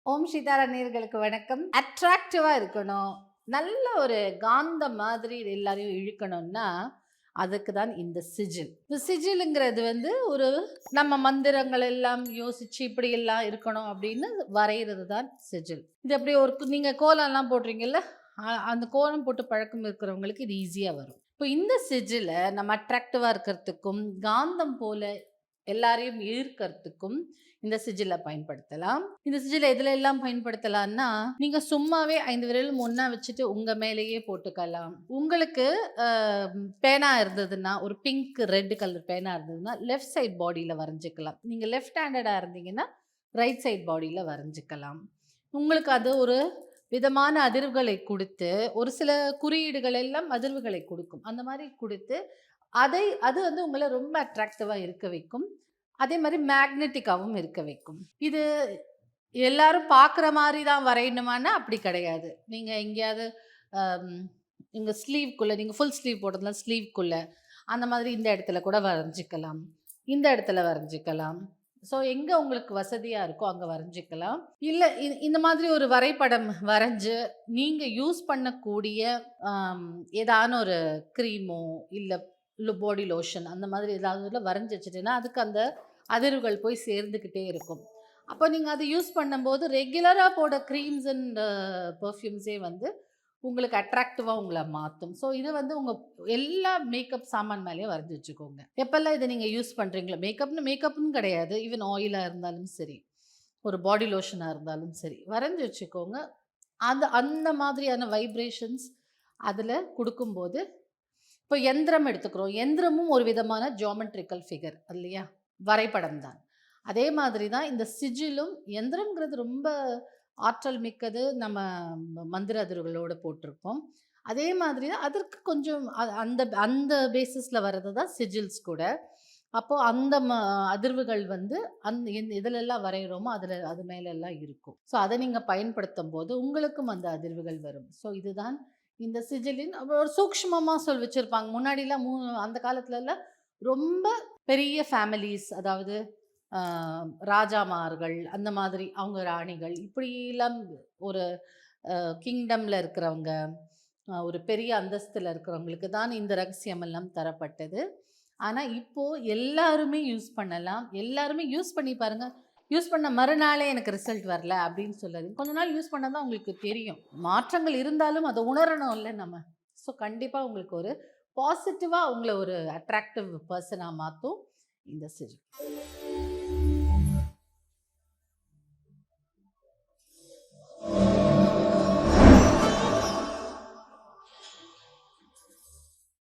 ஓம் சீதாரா நேயர்களுக்கு வணக்கம். அட்ராக்டிவா இருக்கணும். நல்ல ஒரு காந்தம் மாதிரி எல்லாரையும் இழுக்கணும்னா, அதுக்கு தான் இந்த சிஜில். இந்த சிஜில்ங்கிறது வந்து ஒரு நம்ம மந்திரங்கள் எல்லாம் யோசிச்சு இப்படியெல்லாம் இருக்கணும் அப்படின்னு வரையறது தான் சிஜில். இது அப்படியே ஒரு நீங்க கோலம்லாம் போடுறீங்கல்ல, அந்த கோலம் போட்டு பழக்கம் இருக்கிறவங்களுக்கு இது ஈஸியா வரும். இப்போ இந்த சிஜில நம்ம அட்ராக்டிவா இருக்கிறதுக்கும், காந்தம் போல எல்லாரையும் ஈர்க்கறதுக்கும் இந்த சிஜில பயன்படுத்தலாம். இந்த சிஜில எதுல எல்லாம் பயன்படுத்தலாம்னா, நீங்க சும்மாவே 5 விரலும் ஒண்ணா வச்சுட்டு உங்க மேலேயே போட்டுக்கலாம். உங்களுக்கு அ பேனா இருந்ததுன்னா, ஒரு பிங்க், ரெட் கலர் பேனா இருந்ததுன்னா, லெஃப்ட் சைட் பாடியில வரைஞ்சுக்கலாம். நீங்க லெஃப்ட் ஹேண்டடா இருந்தீங்கன்னா, ரைட் சைட் பாடியில வரைஞ்சுக்கலாம். உங்களுக்கு அது ஒரு விதமான அதிர்வுகளை குடுத்து, ஒரு சில குறியீடுகள் எல்லாம் அதிர்வுகளை குடுக்கும். அந்த மாரி குடுத்து, அது வந்து உங்கள ரொம்ப அட்ராக்டிவா இருக்க வைக்கும். அதே மாரி மேக்னெட்டிக்காவும் இருக்க வைக்கும். இது எல்லாரும் பார்க்குற மாரி தான் வரையணுமான்னா, அப்படி கிடையாது. நீங்க எங்கேயாவது அம் உங்க ஸ்லீவ்க்குள்ள நீங்க ஃபுல் ஸ்லீவ் போட்டதுனா ஸ்லீவ்க்குள்ள, அந்த மாதிரி இந்த இடத்துல கூட வரைஞ்சுக்கலாம். இந்த இடத்துல வரைஞ்சுக்கலாம். ஸோ எங்க உங்களுக்கு வசதியா இருக்கோ அங்க வரைஞ்சுக்கலாம். இல்ல இந்த மாதிரி ஒரு வரைபடம் வரைஞ்சு, நீங்க யூஸ் பண்ணக்கூடிய அம் ஏதான ஒரு கிரீமோ, இல்ல பாடி லோஷன் அந்த மாதிரி ஏதாவது வரைஞ்சு வச்சுட்டீங்கன்னா, அதுக்கு அந்த அதிர்வுகள் போய் சேர்ந்துக்கிட்டே இருக்கும். அப்போ நீங்க அத யூஸ் பண்ணும்போது ரெகுலரா போட கிரீம்ஸ் அண்ட் பெர்ஃப்யூம்ஸே வந்து உங்களுக்கு அட்ராக்டிவா உங்கள மாத்தும். ஸோ இத வந்து உங்க எல்லா மேக்கப் சாமான் மேலயும் வரைஞ்சு வச்சுக்கோங்க. எப்பல்லாம் இத நீங்க யூஸ் பண்றீங்களோ, மேக்கப்ன்னு கிடையாது. ஈவன் ஆயிலா இருந்தாலும் சரி, ஒரு பாடி லோஷனா இருந்தாலும் சரி, வரைஞ்சு வச்சுக்கோங்க. அந்த அந்த மாதிரியான வைப்ரேஷன்ஸ் அதுல குடுக்கும்போது இப்போ எந்திரம் எடுத்துக்கிறோம். எந்திரமும் ஒரு விதமான ஜியோமெட்ரிக்கல் ஃபிகர் இல்லையா? வரைபடம் தான். அதே மாதிரி தான் இந்த சிஜிலும் எந்திரம்ங்கிறது ரொம்ப ஆற்றல் மிக்கது. நம்ம மந்திர அதிர்வுகளோட போட்டிருப்போம். அதே மாதிரி தான் அதற்கு கொஞ்சம் அந்த அந்த பேசிஸ்ல வர்றது தான் சிஜில்ஸ் கூட. அப்போ அந்த அதிர்வுகள் வந்து எதுலெல்லாம் வரையிறோமோ அது மேலெல்லாம் இருக்கும். ஸோ அத நீங்க பயன்படுத்தும்போது உங்களுக்கும் அந்த அதிர்வுகள் வரும். ஸோ இதுதான் இந்த சிஜிலின் ஒரு சூக்ஷ்மமா வச்சிருப்பாங்க. முன்னாடிலாம் அந்த காலத்துலலாம் ரொம்ப பெரிய ஃபேமிலீஸ் அதாவது அ ராஜாமார்கள் அந்த மாதிரி அவங்க ராணிகள் இப்படிலாம் ஒரு கிங்டம்ல இருக்கிறவங்க, ஒரு பெரிய அந்தஸ்துல இருக்கிறவங்களுக்கு தான் இந்த ரகசியம் எல்லாம் தரப்பட்டது. ஆனா, இப்போ எல்லாருமே யூஸ் பண்ணலாம். எல்லாருமே யூஸ் பண்ணி பாருங்க. யூஸ் பண்ண மறுநாளே எனக்கு ரிசல்ட் வரல அப்படின்னு சொல்லாதீங்க. கொஞ்ச நாள் யூஸ் பண்ணா தான் உங்களுக்கு தெரியும். மாற்றங்கள் இருந்தாலும் அத உணரணும்ல நம்ம. ஸோ கண்டிப்பா உங்களுக்கு ஒரு பாசிட்டிவா உங்கள ஒரு அட்ராக்டிவ் பெர்சனா மாத்தும் இந்த சிஜில்.